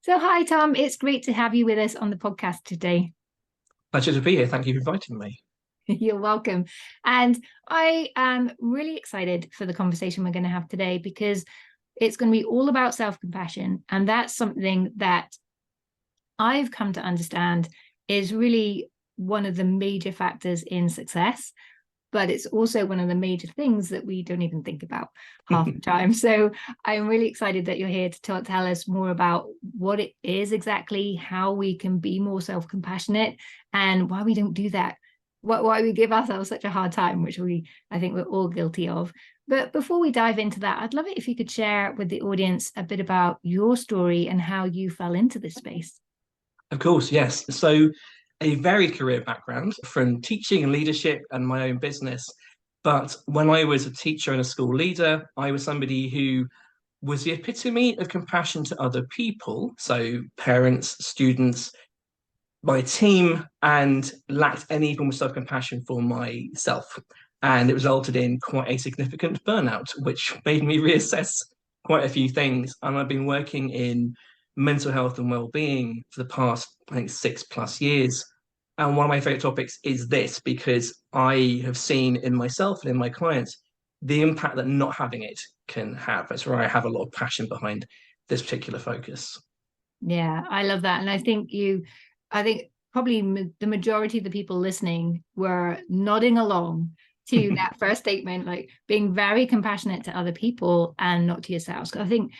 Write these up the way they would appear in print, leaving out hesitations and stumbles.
So, hi, Tom. It's great to have you with us on the podcast today. Pleasure to be here. Thank you for inviting me. You're welcome. And I am really excited for the conversation we're going to have today because it's going to be all about self-compassion. And that's something that I've come to understand is really one of the major factors in success. But it's also one of the major things that we don't even think about half the time. So I'm really excited that you're here to tell us more about what it is exactly, how we can be more self-compassionate, and why we don't do that, why we give ourselves such a hard time, which I think we're all guilty of. But before we dive into that, I'd love it if you could share with the audience a bit about your story and how you fell into this space. Of course, yes. So, a very career background from teaching and leadership and my own business. But when I was a teacher and a school leader, I was somebody who was the epitome of compassion to other people. So, parents, students, my team, and lacked any form of self compassion for myself. And it resulted in quite a significant burnout, which made me reassess quite a few things. And I've been working in mental health and well-being for the past, I think, 6+ years. And one of my favorite topics is this because I have seen in myself and in my clients the impact that not having it can have. That's where I have a lot of passion behind this particular focus. Yeah, I love that. And I think probably the majority of the people listening were nodding along to that first statement, like being very compassionate to other people and not to yourselves. 'Cause I think,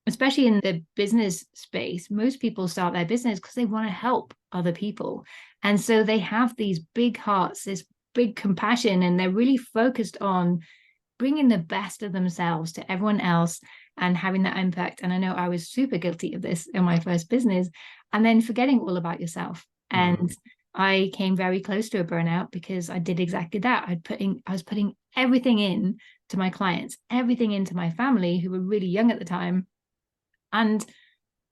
especially in the business space, most people start their business because they want to help other people. And so they have these big hearts, this big compassion, and they're really focused on bringing the best of themselves to everyone else and having that impact. And I know I was super guilty of this in my first business, and then forgetting all about yourself. And Mm. I came very close to a burnout because I did exactly that. I was putting everything in to my clients, everything into my family who were really young at the time, and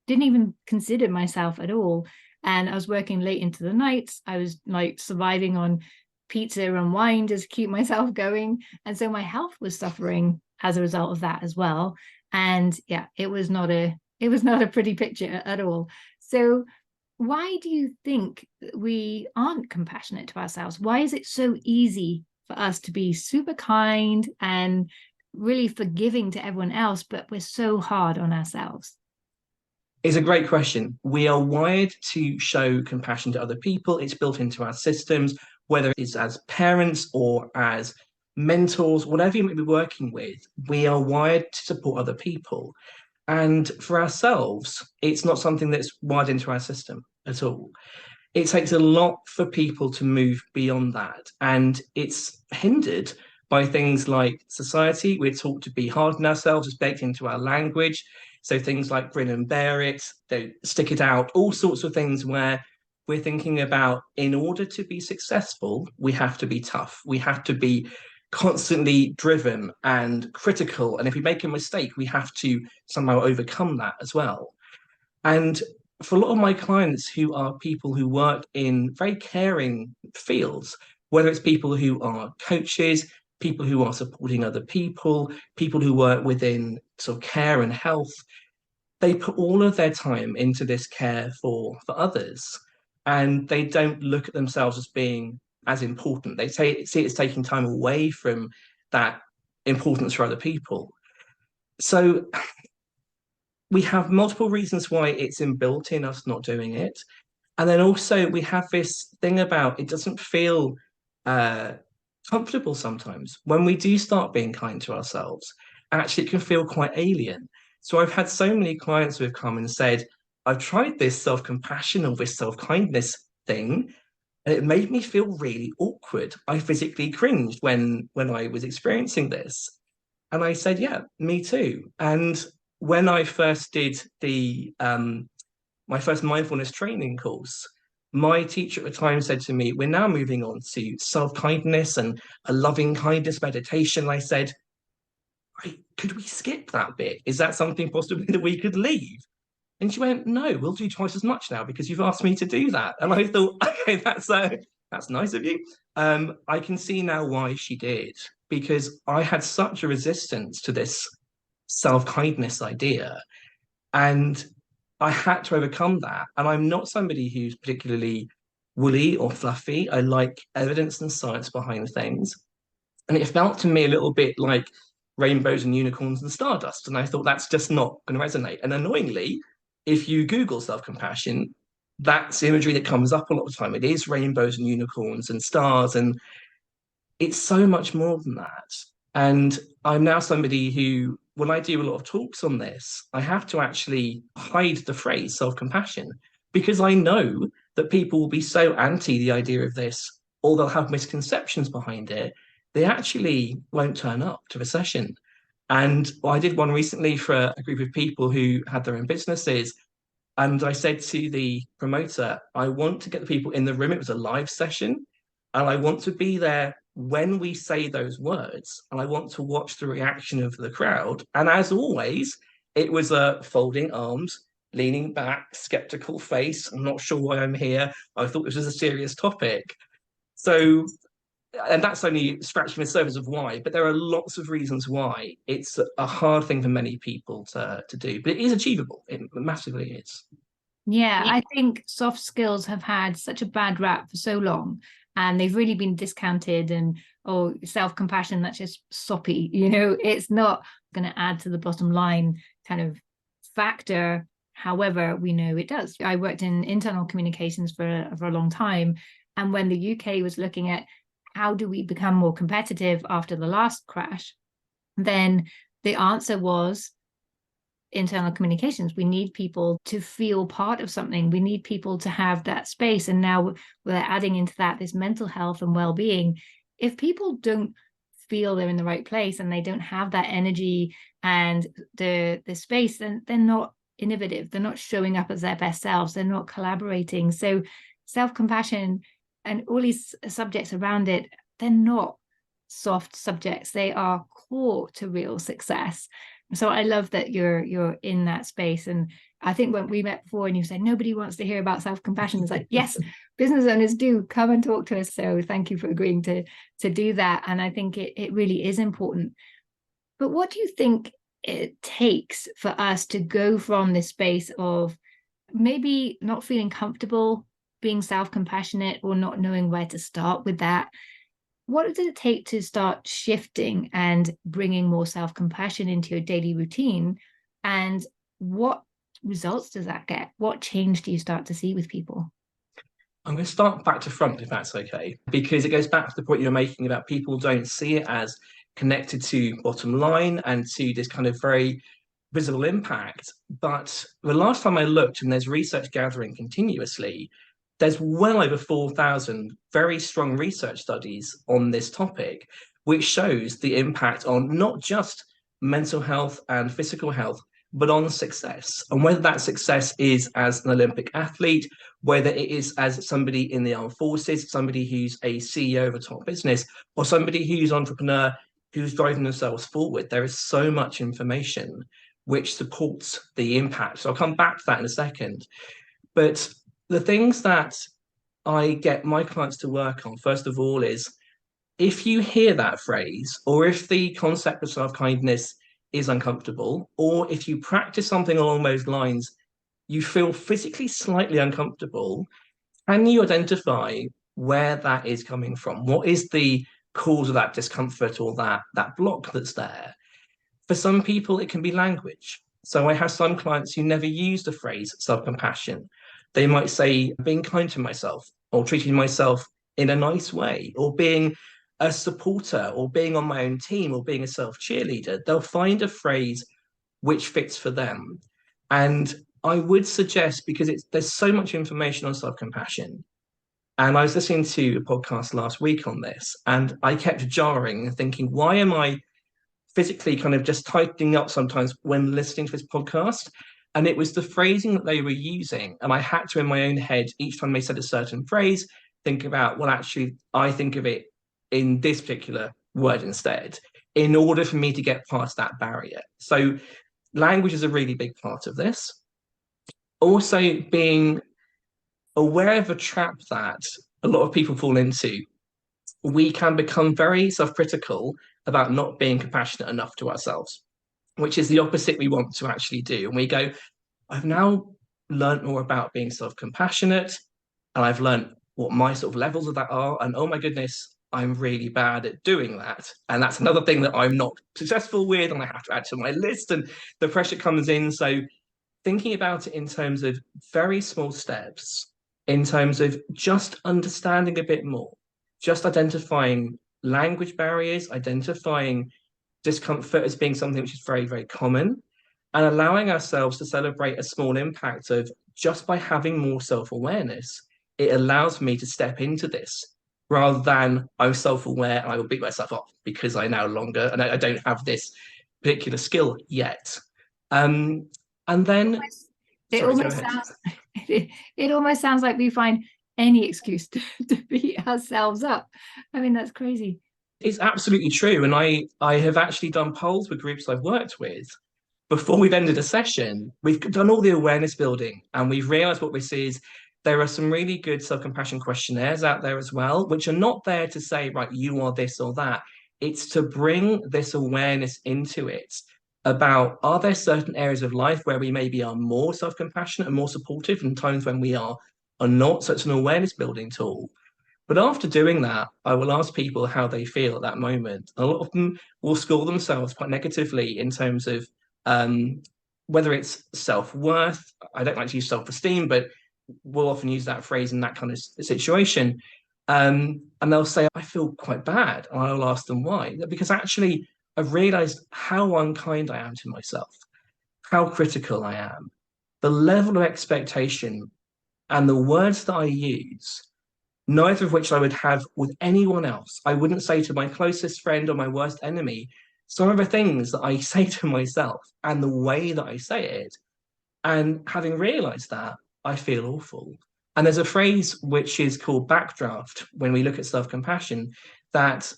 didn't even consider myself at all. And I was working late into the nights. I was like surviving on pizza and wine just to keep myself going. And so my health was suffering as a result of that as well. And yeah, it was not a pretty picture at all. So why do you think we aren't compassionate to ourselves? Why is it so easy for us to be super kind and really forgiving to everyone else, but we're so hard on ourselves? It's a great question. We are wired to show compassion to other people. It's built into our systems, whether it's as parents or as mentors, whatever you may be working with, we are wired to support other people. And for ourselves, it's not something that's wired into our system at all. It takes a lot for people to move beyond that. And it's hindered by things like society. We're taught to be hard on ourselves, it's baked into our language. So things like grin and bear it, don't stick it out, all sorts of things where we're thinking about in order to be successful, we have to be tough. We have to be constantly driven and critical. And if we make a mistake, we have to somehow overcome that as well. And for a lot of my clients who are people who work in very caring fields, whether it's people who are coaches, people who are supporting other people who work within sort of care and health, they put all of their time into this care for others, and they don't look at themselves as being as important. They see it's taking time away from that importance for other people. So we have multiple reasons why it's inbuilt in us not doing it. And then also we have this thing about it doesn't feel uh, comfortable sometimes. When we do start being kind to ourselves, actually it can feel quite alien. So I've had so many clients who have come and said, I've tried this self-compassion or this self-kindness thing, and it made me feel really awkward. I physically cringed when I was experiencing this. And I said, yeah, me too. And when I first did the my first mindfulness training course, my teacher at the time said to me, we're now moving on to self-kindness and a loving kindness meditation. I said, could we skip that bit? Is that something possibly that we could leave? And she went, no, we'll do twice as much now because you've asked me to do that. And I thought, okay, that's nice of you. I can see now why she did, because I had such a resistance to this self-kindness idea. And I had to overcome that. And I'm not somebody who's particularly woolly or fluffy. I like evidence and science behind things. And it felt to me a little bit like rainbows and unicorns and stardust. And I thought that's just not going to resonate. And annoyingly, if you Google self compassion, that's the imagery that comes up a lot of the time. It is rainbows and unicorns and stars. And it's so much more than that. And I'm now somebody who, when I do a lot of talks on this, I have to actually hide the phrase self compassion because I know that people will be so anti the idea of this, or they'll have misconceptions behind it. They actually won't turn up to the session. And I did one recently for a group of people who had their own businesses. And I said to the promoter, I want to get the people in the room. It was a live session. And I want to be there when we say those words. And I want to watch the reaction of the crowd. And as always, it was a folding arms, leaning back, skeptical face. I'm not sure why I'm here. I thought this was a serious topic. So, and that's only scratching the surface of why, but there are lots of reasons why it's a hard thing for many people to do, but it is achievable. It massively is. Yeah, I think soft skills have had such a bad rap for so long, and they've really been discounted. And oh, self-compassion, that's just soppy, it's not going to add to the bottom line kind of factor. However, we know it does. I worked in internal communications for a long time, and when the UK was looking at how do we become more competitive after the last crash, then the answer was internal communications. We need people to feel part of something. We need people to have that space. And now we're adding into that this mental health and well-being. If people don't feel they're in the right place and they don't have that energy and the space, then they're not innovative. They're not showing up as their best selves. They're not collaborating. So self-compassion and all these subjects around it, they're not soft subjects. They are core to real success. So I love that you're in that space. And I think when we met before and you said nobody wants to hear about self-compassion, it's like, yes, business owners do. Come and talk to us. So thank you for agreeing to do that. And I think it really is important. But what do you think it takes for us to go from this space of maybe not feeling comfortable being self-compassionate or not knowing where to start with that? What does it take to start shifting and bringing more self-compassion into your daily routine? And what results does that get? What change do you start to see with people? I'm going to start back to front, if that's okay, because it goes back to the point you're making about people don't see it as connected to bottom line and to this kind of very visible impact. But the last time I looked, and there's research gathering continuously, there's well over 4,000 very strong research studies on this topic, which shows the impact on not just mental health and physical health, but on success. And whether that success is as an Olympic athlete, whether it is as somebody in the armed forces, somebody who's a CEO of a top business, or somebody who's an entrepreneur who's driving themselves forward, there is so much information which supports the impact. So I'll come back to that in a second. But the things that I get my clients to work on, first of all, is if you hear that phrase, or if the concept of self-kindness is uncomfortable, or if you practice something along those lines, you feel physically slightly uncomfortable, can you identify where that is coming from? What is the cause of that discomfort or that block that's there? For some people, it can be language. So I have some clients who never use the phrase self-compassion. They might say being kind to myself, or treating myself in a nice way, or being a supporter, or being on my own team, or being a self-cheerleader. They'll find a phrase which fits for them. And I would suggest, because there's so much information on self-compassion, and I was listening to a podcast last week on this, and I kept jarring and thinking, why am I physically kind of just tightening up sometimes when listening to this podcast? And it was the phrasing that they were using. And I had to, in my own head, each time they said a certain phrase, think about, well, actually, I think of it in this particular word instead, in order for me to get past that barrier. So language is a really big part of this. Also, being aware of a trap that a lot of people fall into. We can become very self-critical about not being compassionate enough to ourselves, which is the opposite we want to actually do. And we go, I've now learned more about being self-compassionate, and I've learned what my sort of levels of that are. And oh my goodness, I'm really bad at doing that. And that's another thing that I'm not successful with, and I have to add to my list, and the pressure comes in. So thinking about it in terms of very small steps, in terms of just understanding a bit more, just identifying language barriers, identifying discomfort as being something which is very, very common, and allowing ourselves to celebrate a small impact of just by having more self awareness, it allows me to step into this rather than I'm self aware and I will beat myself up because I now longer and I don't have this particular skill yet. And then, It sorry, go almost ahead. sounds it almost sounds like we find any excuse to beat ourselves up. I mean, that's crazy. It's absolutely true. And I have actually done polls with groups I've worked with. Before we've ended a session, we've done all the awareness building and we've realized what this is. There are some really good self-compassion questionnaires out there as well, which are not there to say, right, you are this or that. It's to bring this awareness into it about, are there certain areas of life where we maybe are more self-compassionate and more supportive and times when we are not? So it's an awareness building tool. But after doing that, I will ask people how they feel at that moment. A lot of them will score themselves quite negatively in terms of um, whether it's self-worth. I don't like to use self-esteem, but we'll often use that phrase in that kind of situation. And they'll say, I feel quite bad. And I'll ask them why. Because actually, I've realized how unkind I am to myself, how critical I am, the level of expectation and the words that I use, neither of which I would have with anyone else. I wouldn't say to my closest friend or my worst enemy some of the things that I say to myself and the way that I say it. And having realized that, I feel awful. And there's a phrase which is called backdraft when we look at self compassion that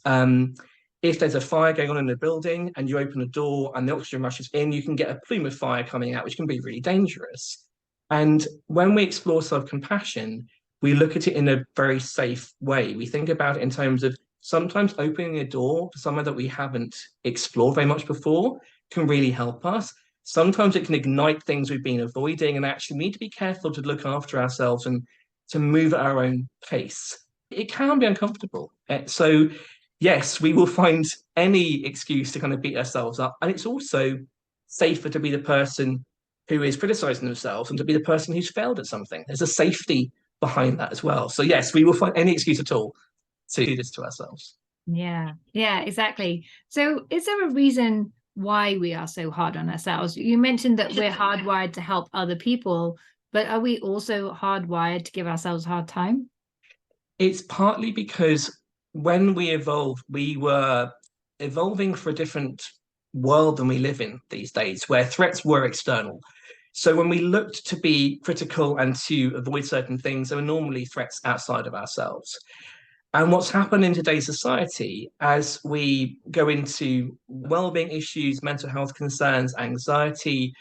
if there's a fire going on in a building and you open a door and the oxygen rushes in, you can get a plume of fire coming out, which can be really dangerous. And when we explore self compassion, we look at it in a very safe way. We think about it in terms of sometimes opening a door to somewhere that we haven't explored very much before can really help us. Sometimes it can ignite things we've been avoiding, and actually need to be careful to look after ourselves and to move at our own pace. It can be uncomfortable. So, yes, we will find any excuse to kind of beat ourselves up. And it's also safer to be the person who is criticizing themselves and to be the person who's failed at something. There's a safety behind that as well. So, yes, we will find any excuse at all to do this to ourselves. Yeah, exactly. So is there a reason why we are so hard on ourselves? You mentioned that we're hardwired to help other people, but are we also hardwired to give ourselves a hard time? It's partly because when we evolved, we were evolving for a different world than we live in these days, where threats were external. So when we looked to be critical and to avoid certain things, there were normally threats outside of ourselves. And what's happened in today's society as we go into well-being issues, mental health concerns, anxiety,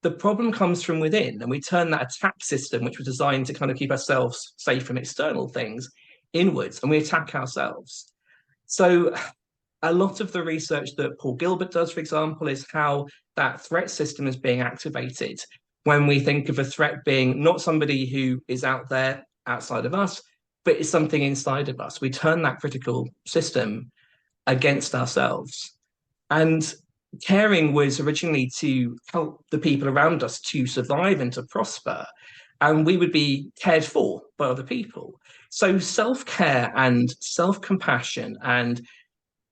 the problem comes from within, and we turn that attack system, which was designed to kind of keep ourselves safe from external things, inwards, and we attack ourselves. So a lot of the research that Paul Gilbert does, for example, is how that threat system is being activated when we think of a threat being not somebody who is out there outside of us, but it's something inside of us. We turn that critical system against ourselves. And caring was originally to help the people around us to survive and to prosper. And we would be cared for by other people. So self care and self compassion and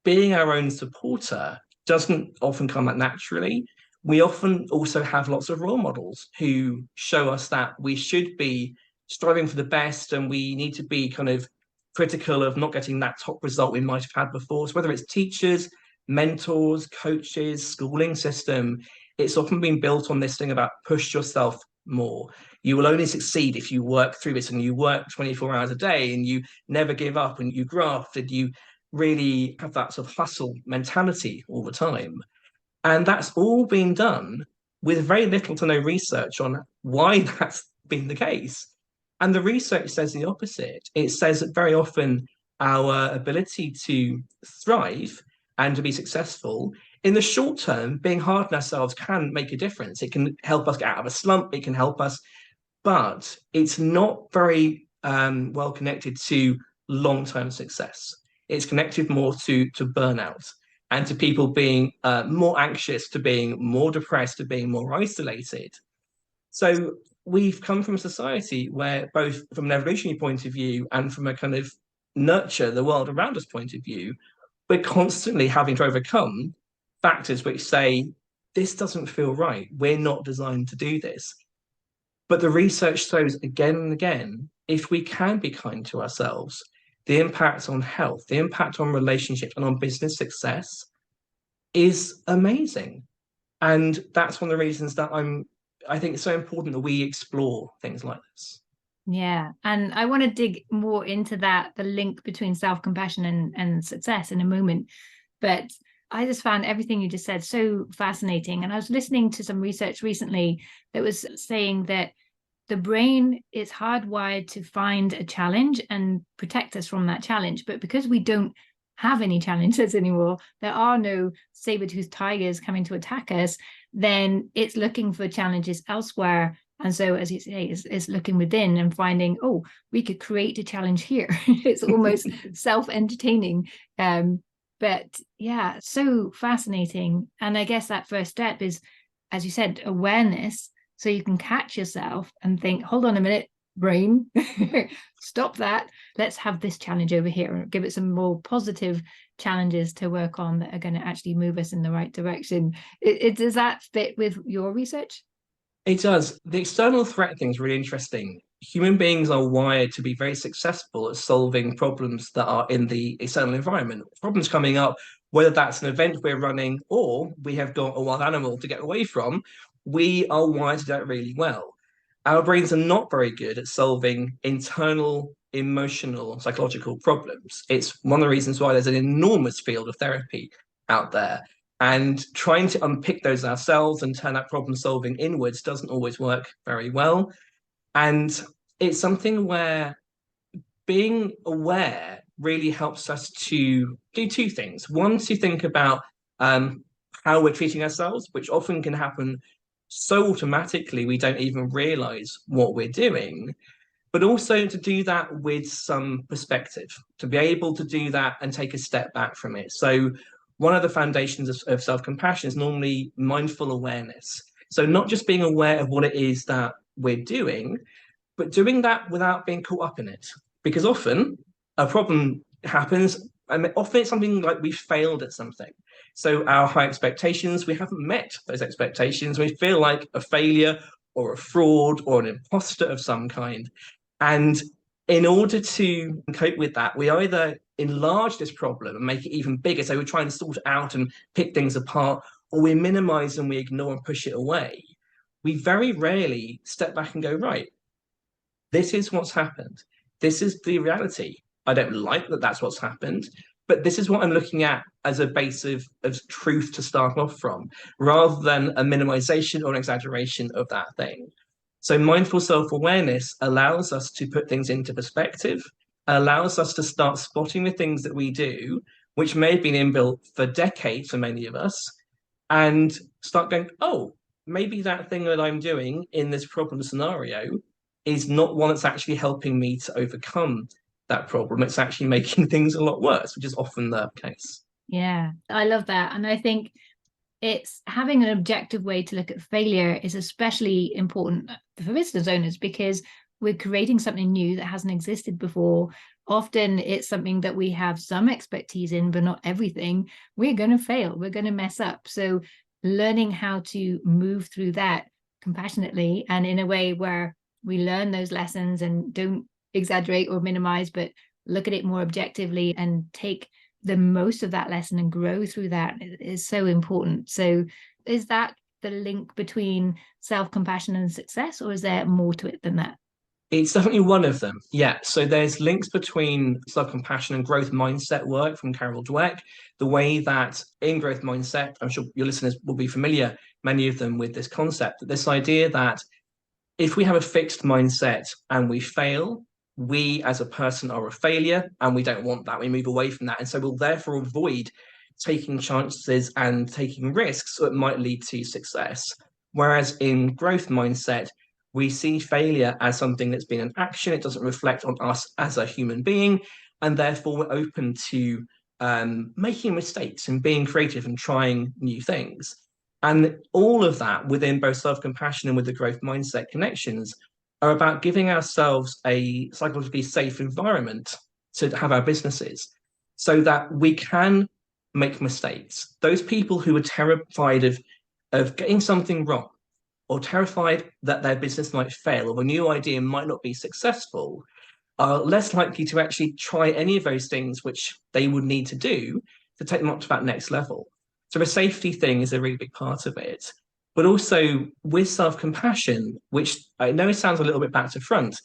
being our own supporter doesn't often come that naturally. We often also have lots of role models who show us that we should be striving for the best and we need to be kind of critical of not getting that top result we might have had before. So whether it's teachers, mentors, coaches, schooling system, it's often been built on this thing about push yourself more. You will only succeed if you work through this and you work 24 hours a day and you never give up and you graft and you really have that sort of hustle mentality all the time. And that's all been done with very little to no research on why that's been the case. And the research says the opposite. It says that very often our ability to thrive and to be successful in the short term, being hard on ourselves can make a difference. It can help us get out of a slump. It can help us but it's not very well connected to long-term success. It's connected more to burnout and to people being more anxious, to being more depressed, to being more isolated. So we've come from a society where, both from an evolutionary point of view and from a kind of nurture the world around us point of view, we're constantly having to overcome factors which say, this doesn't feel right. We're not designed to do this. But the research shows again and again, if we can be kind to ourselves, the impact on health, the impact on relationships and on business success is amazing. And that's one of the reasons that I think it's so important that we explore things like this. Yeah. And I want to dig more into that, the link between self-compassion and success in a moment. But I just found everything you just said so fascinating. And I was listening to some research recently that was saying that the brain is hardwired to find a challenge and protect us from that challenge. But because we don't have any challenges anymore, there are no saber-toothed tigers coming to attack us, then it's looking for challenges elsewhere. And so, as you say, it's looking within and finding, oh, we could create a challenge here. It's almost self-entertaining. But yeah, so fascinating. And I guess that first step is, as you said, awareness. So you can catch yourself and think, hold on a minute, brain, stop that. Let's have this challenge over here. Give it some more positive challenges to work on that are going to actually move us in the right direction. Does that fit with your research? It does. The external threat thing is really interesting. Human beings are wired to be very successful at solving problems that are in the external environment. Problems coming up, whether that's an event we're running or we have got a wild animal to get away from, we are wired to do that really well. Our brains are not very good at solving internal emotional psychological problems. It's one of the reasons why there's an enormous field of therapy out there. And trying to unpick those ourselves and turn that problem solving inwards doesn't always work very well. And it's something where being aware really helps us to do two things. One, to think about how we're treating ourselves, which often can happen so automatically we don't even realize what we're doing, but also to do that with some perspective, to be able to do that and take a step back from it. So one of the foundations of self-compassion is normally mindful awareness. So not just being aware of what it is that we're doing, but doing that without being caught up in it. Because often a problem happens, and often it's something like we failed at something. So our high expectations, we haven't met those expectations. We feel like a failure or a fraud or an imposter of some kind. And in order to cope with that, we either enlarge this problem and make it even bigger. So we're trying to sort it out and pick things apart, or we minimize and we ignore and push it away. We very rarely step back and go, right, this is what's happened. This is the reality. I don't like that that's what's happened, but this is what I'm looking at as a base of truth to start off from, rather than a minimization or an exaggeration of that thing. So mindful self-awareness allows us to put things into perspective, allows us to start spotting the things that we do, which may have been inbuilt for decades for many of us, and start going, oh, maybe that thing that I'm doing in this problem scenario is not one that's actually helping me to overcome that problem. It's actually making things a lot worse, which is often the case. Yeah, I love that. And I think it's having an objective way to look at failure is especially important for business owners, because we're creating something new that hasn't existed before. Often it's something that we have some expertise in, but not everything. We're going to fail. We're going to mess up. So learning how to move through that compassionately and in a way where we learn those lessons and don't exaggerate or minimize, but look at it more objectively and take the most of that lesson and grow through that is so important. So is that the link between self-compassion and success, or is there more to it than that? It's definitely one of them. Yeah. So there's links between self-compassion and growth mindset work from Carol Dweck. The way that in growth mindset, I'm sure your listeners will be familiar, many of them, with this concept, that this idea that if we have a fixed mindset and we fail, we as a person are a failure, and we don't want that. We move away from that. And so we'll therefore avoid taking chances and taking risks that might lead to success. Whereas in growth mindset, We see failure as something that's been an action. It doesn't reflect on us as a human being. And therefore, we're open to making mistakes and being creative and trying new things. And all of that within both self-compassion and with the growth mindset connections are about giving ourselves a psychologically safe environment to have our businesses so that we can make mistakes. Those people who are terrified of getting something wrong or terrified that their business might fail or a new idea might not be successful are less likely to actually try any of those things which they would need to do to take them up to that next level. So the safety thing is a really big part of it. But also with self-compassion, which I know it sounds a little bit back to front,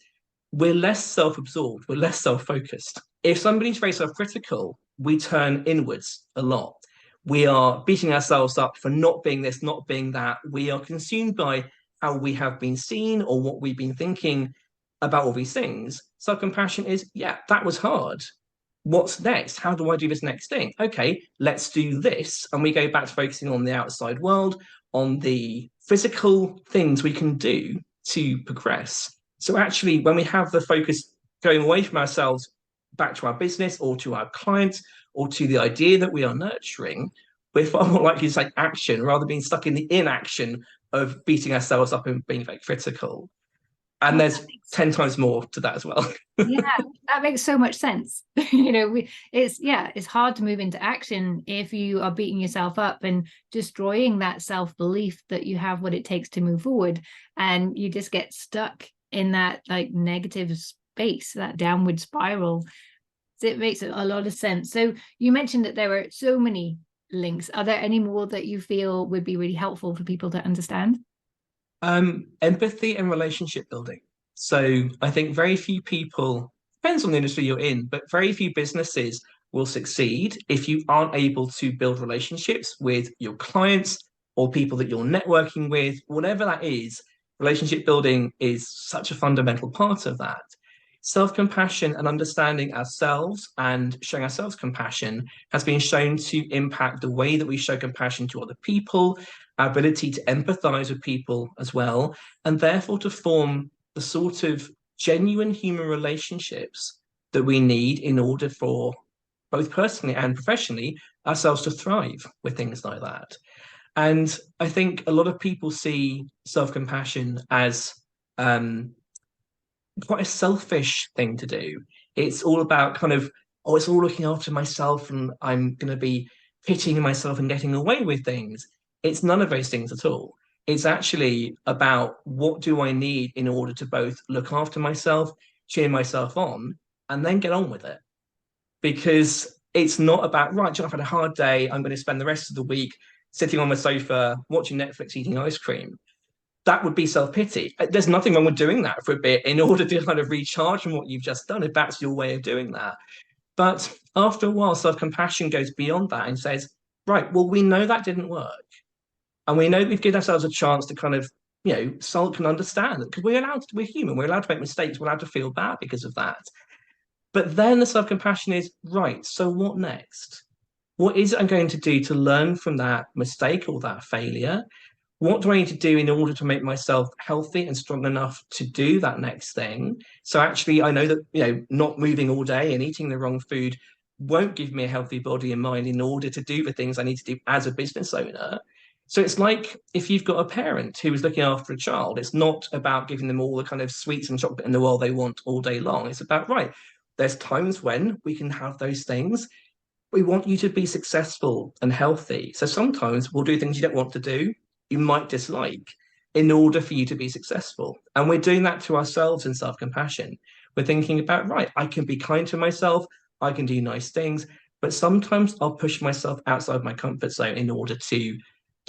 we're less self-absorbed, we're less self-focused. If somebody's very self-critical, we turn inwards a lot. We are beating ourselves up for not being this, not being that. We are consumed by how we have been seen or what we've been thinking about all these things. Self-compassion is, yeah, that was hard. What's next? How do I do this next thing? Okay, let's do this. And we go back to focusing on the outside world, on the physical things we can do to progress. So actually, when we have the focus going away from ourselves back to our business or to our clients or to the idea that we are nurturing, we're far more likely to take action rather than being stuck in the inaction of beating ourselves up and being very critical. And there's 10 times more to that as well. Yeah, that makes so much sense. It's hard to move into action if you are beating yourself up and destroying that self-belief that you have what it takes to move forward, and you just get stuck in that like negative space, that downward spiral. So it makes a lot of sense. So you mentioned that there are so many links. Are there any more that you feel would be really helpful for people to understand? Empathy and relationship building. So I think very few people, depends on the industry you're in, but very few businesses will succeed if you aren't able to build relationships with your clients or people that you're networking with, whatever that is. Relationship building is such a fundamental part of that. Self-compassion and understanding ourselves and showing ourselves compassion has been shown to impact the way that we show compassion to other people, our ability to empathize with people as well, and therefore to form the sort of genuine human relationships that we need in order for both personally and professionally ourselves to thrive with things like that. And I think a lot of people see self-compassion as quite a selfish thing to do. It's all about kind of, oh, it's all looking after myself and I'm going to be pitying myself and getting away with things. It's none of those things at all. It's actually about what do I need in order to both look after myself, cheer myself on, and then get on with it. Because it's not about, right, I've had a hard day. I'm going to spend the rest of the week sitting on my sofa, watching Netflix, eating ice cream. That would be self-pity. There's nothing wrong with doing that for a bit in order to kind of recharge from what you've just done, if that's your way of doing that. But after a while, self-compassion goes beyond that and says, right, well, we know that didn't work. And we know we've given ourselves a chance to kind of, sulk and understand it because we're human. We're allowed to make mistakes. We're allowed to feel bad because of that. But then the self-compassion is, right, so what next? What is it I'm going to do to learn from that mistake or that failure? What do I need to do in order to make myself healthy and strong enough to do that next thing? So actually, I know that, not moving all day and eating the wrong food won't give me a healthy body and mind in order to do the things I need to do as a business owner. So it's like if you've got a parent who is looking after a child, it's not about giving them all the kind of sweets and chocolate in the world they want all day long. It's about, right, there's times when we can have those things. We want you to be successful and healthy. So sometimes we'll do things you don't want to do, you might dislike, in order for you to be successful. And we're doing that to ourselves in self-compassion. We're thinking about, right, I can be kind to myself, I can do nice things, but sometimes I'll push myself outside my comfort zone in order to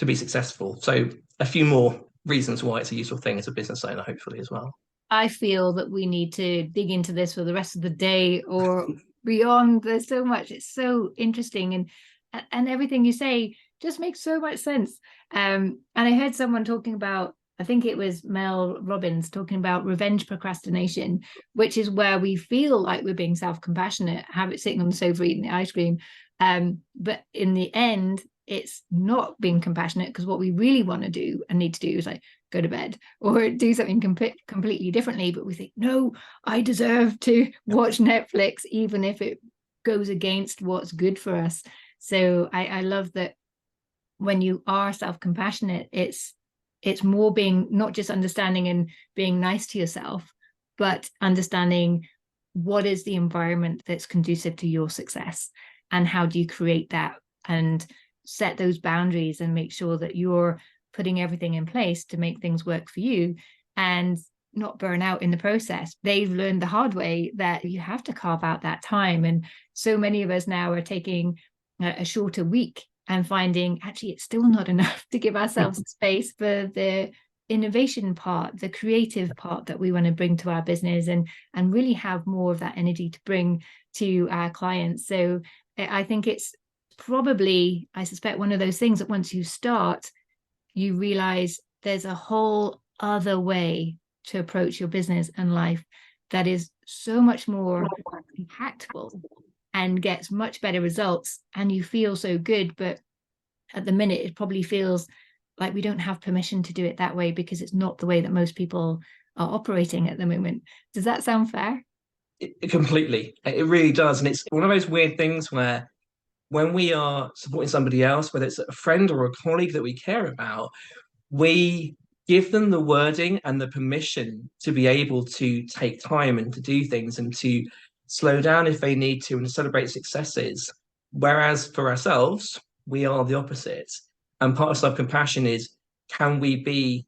be successful. So a few more reasons why it's a useful thing as a business owner, hopefully, as well. I feel that we need to dig into this for the rest of the day or beyond. There's so much. It's so interesting, and everything you say just makes so much sense. And I heard someone talking about, I think it was Mel Robbins talking about revenge procrastination, which is where we feel like we're being self-compassionate, have it sitting on the sofa eating the ice cream. But in the end, it's not being compassionate because what we really want to do and need to do is like go to bed or do something completely differently. But we think, no, I deserve to watch Netflix, even if it goes against what's good for us. So I love that when you are self-compassionate, it's more being not just understanding and being nice to yourself, but understanding what is the environment that's conducive to your success and how do you create that and set those boundaries and make sure that you're putting everything in place to make things work for you and not burn out in the process. They've learned the hard way that you have to carve out that time. And so many of us now are taking a shorter week and finding actually it's still not enough to give ourselves space for the innovation part, the creative part that we want to bring to our business and really have more of that energy to bring to our clients. So I think it's probably, I suspect, one of those things that once you start, you realize there's a whole other way to approach your business and life that is so much more impactful and gets much better results, and you feel so good. But at the minute, it probably feels like we don't have permission to do it that way because it's not the way that most people are operating at the moment. Does that sound fair? Completely. It really does. And it's one of those weird things where when we are supporting somebody else, whether it's a friend or a colleague that we care about, we give them the wording and the permission to be able to take time and to do things and to slow down if they need to and celebrate successes. Whereas for ourselves, we are the opposite. And part of self-compassion is, can we be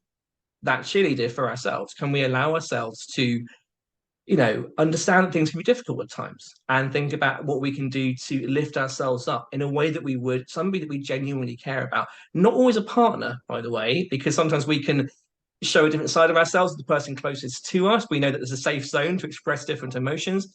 that cheerleader for ourselves? Can we allow ourselves to understand that things can be difficult at times and think about what we can do to lift ourselves up in a way that we would somebody that we genuinely care about. Not always a partner, by the way, because sometimes we can show a different side of ourselves to the person closest to us. We know that there's a safe zone to express different emotions.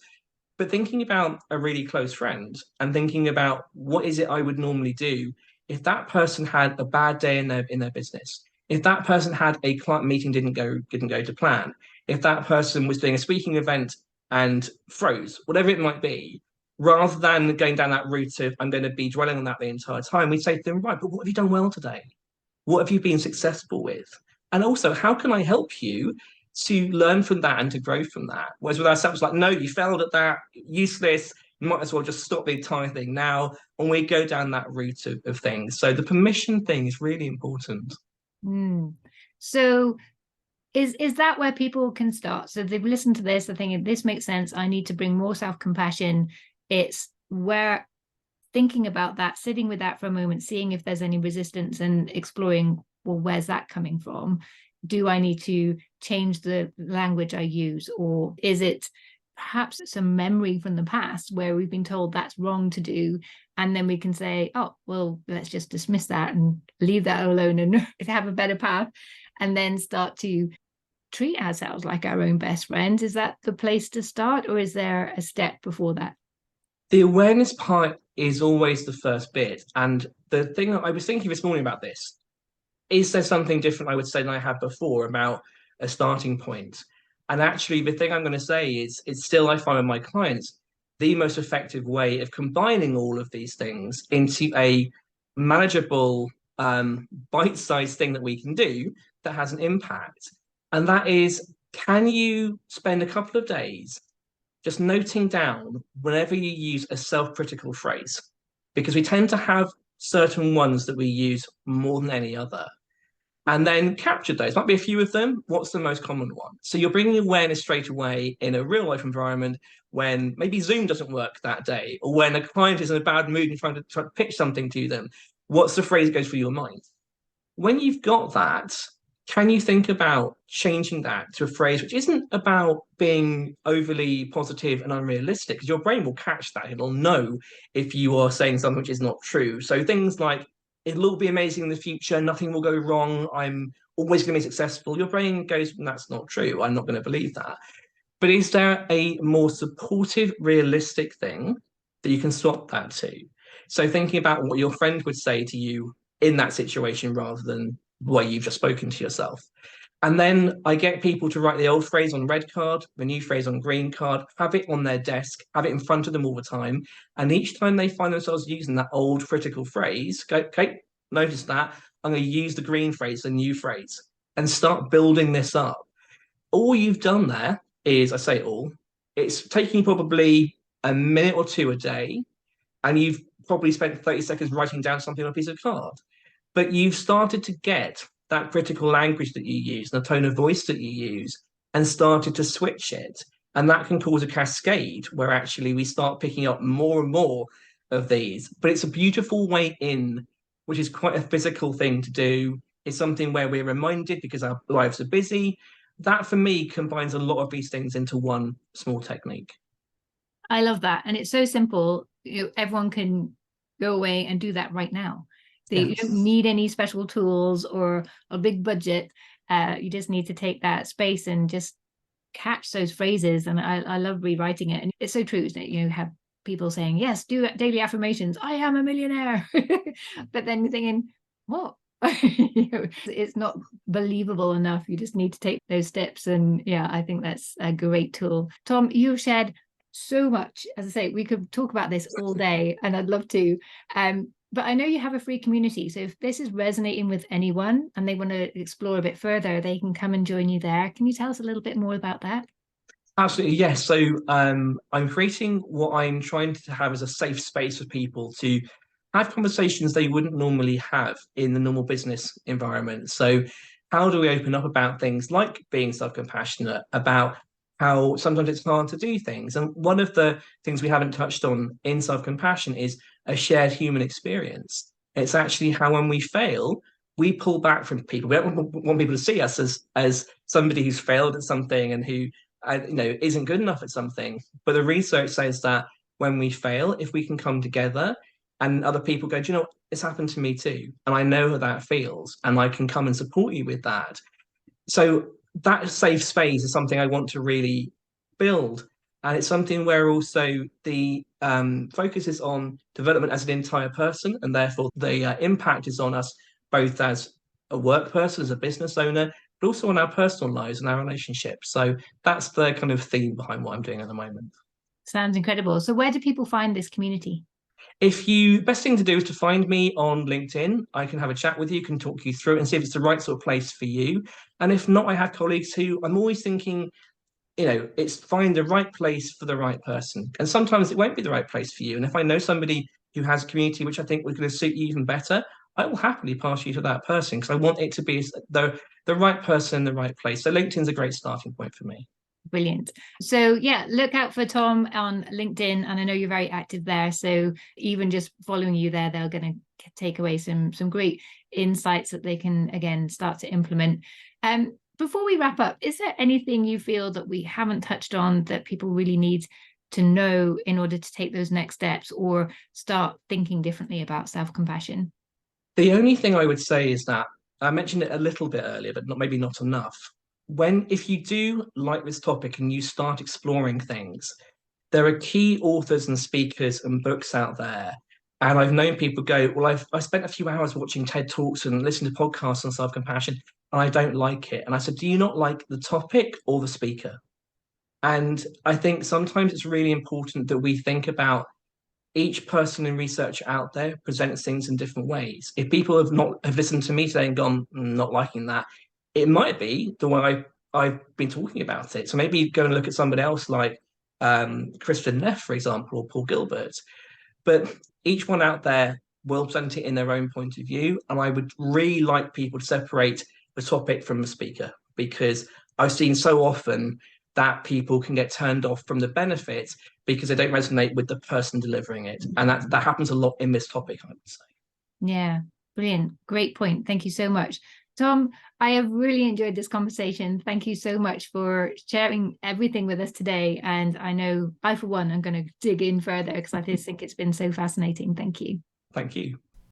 But thinking about a really close friend and thinking about what is it I would normally do if that person had a bad day in their business, if that person had a client meeting didn't go to plan, if that person was doing a speaking event and froze, whatever it might be, rather than going down that route of I'm going to be dwelling on that the entire time, we say to them, right, but what have you done well today? What have you been successful with? And also, how can I help you to learn from that and to grow from that? Whereas with ourselves, like, no, you failed at that, useless, you might as well just stop the entire thing now. And we go down that route of things. So the permission thing is really important. Mm. So is that where people can start? So they've listened to this, they're thinking, this makes sense. I need to bring more self-compassion. It's where thinking about that, sitting with that for a moment, seeing if there's any resistance and exploring, well, where's that coming from? Do I need to change the language I use? Or is it perhaps some memory from the past where we've been told that's wrong to do? And then we can say, oh, well, let's just dismiss that and leave that alone and have a better path. And then start to treat ourselves like our own best friends. Is that the place to start? Or is there a step before that? The awareness part is always the first bit. And the thing that I was thinking this morning about this, is there something different I would say than I had before about a starting point? And actually, the thing I'm going to say is, it's still, I find with my clients, the most effective way of combining all of these things into a manageable, bite-sized thing that we can do that has an impact. And that is, can you spend a couple of days just noting down whenever you use a self-critical phrase? Because we tend to have certain ones that we use more than any other, and then capture those. Might be a few of them. What's the most common one? So you're bringing awareness straight away in a real life environment when maybe Zoom doesn't work that day, or when a client is in a bad mood and try to pitch something to them. What's the phrase that goes through your mind? When you've got that, can you think about changing that to a phrase which isn't about being overly positive and unrealistic? Because your brain will catch that. It'll know if you are saying something which is not true. So things like, it'll all be amazing in the future, nothing will go wrong, I'm always going to be successful. Your brain goes, that's not true. I'm not going to believe that. But is there a more supportive, realistic thing that you can swap that to? So thinking about what your friend would say to you in that situation rather than the way you've just spoken to yourself. And then I get people to write the old phrase on red card, the new phrase on green card, have it on their desk, have it in front of them all the time. And each time they find themselves using that old critical phrase, go, okay, notice that. I'm going to use the green phrase, the new phrase. and start building this up. All you've done there is, I say all, it's taking probably a minute or two a day, and you've probably spent 30 seconds writing down something on a piece of card. But you've started to get that critical language that you use, the tone of voice that you use, and started to switch it. And that can cause a cascade where actually we start picking up more and more of these. But it's a beautiful way in, which is quite a physical thing to do. It's something where we're reminded because our lives are busy. That for me combines a lot of these things into one small technique. I love that. And it's so simple. Everyone can go away and do that right now. You don't Yes. need any special tools or a big budget. You just need to take that space and just catch those phrases. And I love rewriting it. And it's so true that you have people saying, yes, do daily affirmations. I am a millionaire. But then you're thinking, what? It's not believable enough. You just need to take those steps. And yeah, I think that's a great tool. Tom, you've shared so much. As I say, we could talk about this all day, and I'd love to. But I know you have a free community. So if this is resonating with anyone and they want to explore a bit further, they can come and join you there. Can you tell us a little bit more about that? Absolutely, yes. So I'm creating what I'm trying to have as a safe space for people to have conversations they wouldn't normally have in the normal business environment. So how do we open up about things like being self-compassionate, about how sometimes it's hard to do things? And one of the things we haven't touched on in self-compassion is a shared human experience. It's actually how when we fail, we pull back from people. We don't want people to see us as somebody who's failed at something and who isn't good enough at something. But the research says that when we fail, if we can come together and other people go, do you know what? It's happened to me too. And I know how that feels. And I can come and support you with that. So that safe space is something I want to really build. And it's something where also the focus is on development as an entire person. And therefore, the impact is on us both as a work person, as a business owner, but also on our personal lives and our relationships. So that's the kind of theme behind what I'm doing at the moment. Sounds incredible. So where do people find this community? If you, best thing to do is to find me on LinkedIn. I can have a chat with you, can talk you through it and see if it's the right sort of place for you. And if not, I have colleagues who I'm always thinking, it's find the right place for the right person. And sometimes it won't be the right place for you. And if I know somebody who has a community which I think was going to suit you even better, I will happily pass you to that person because I want it to be the right person in the right place. So LinkedIn's a great starting point for me. Brilliant. So yeah, look out for Tom on LinkedIn, and I know you're very active there. So even just following you there, they're going to take away some great insights that they can again start to implement. Before we wrap up, is there anything you feel that we haven't touched on that people really need to know in order to take those next steps or start thinking differently about self-compassion? The only thing I would say is that I mentioned it a little bit earlier, but maybe not enough. If you do like this topic and you start exploring things, there are key authors and speakers and books out there. And I've known people go, well, I spent a few hours watching TED Talks and listening to podcasts on self-compassion, and I don't like it. And I said, do you not like the topic or the speaker? And I think sometimes it's really important that we think about each person in research out there presents things in different ways. If people have listened to me today and gone, not liking that, it might be the way I've been talking about it. So maybe go and look at somebody else like Kristen Neff, for example, or Paul Gilbert. But each one out there will present it in their own point of view. And I would really like people to separate the topic from the speaker, because I've seen so often that people can get turned off from the benefits because they don't resonate with the person delivering it. And that happens a lot in this topic, I would say. Yeah, brilliant. Great point. Thank you so much. Tom, I have really enjoyed this conversation. Thank you so much for sharing everything with us today. And I know I, for one, am going to dig in further because I just think it's been so fascinating. Thank you. Thank you.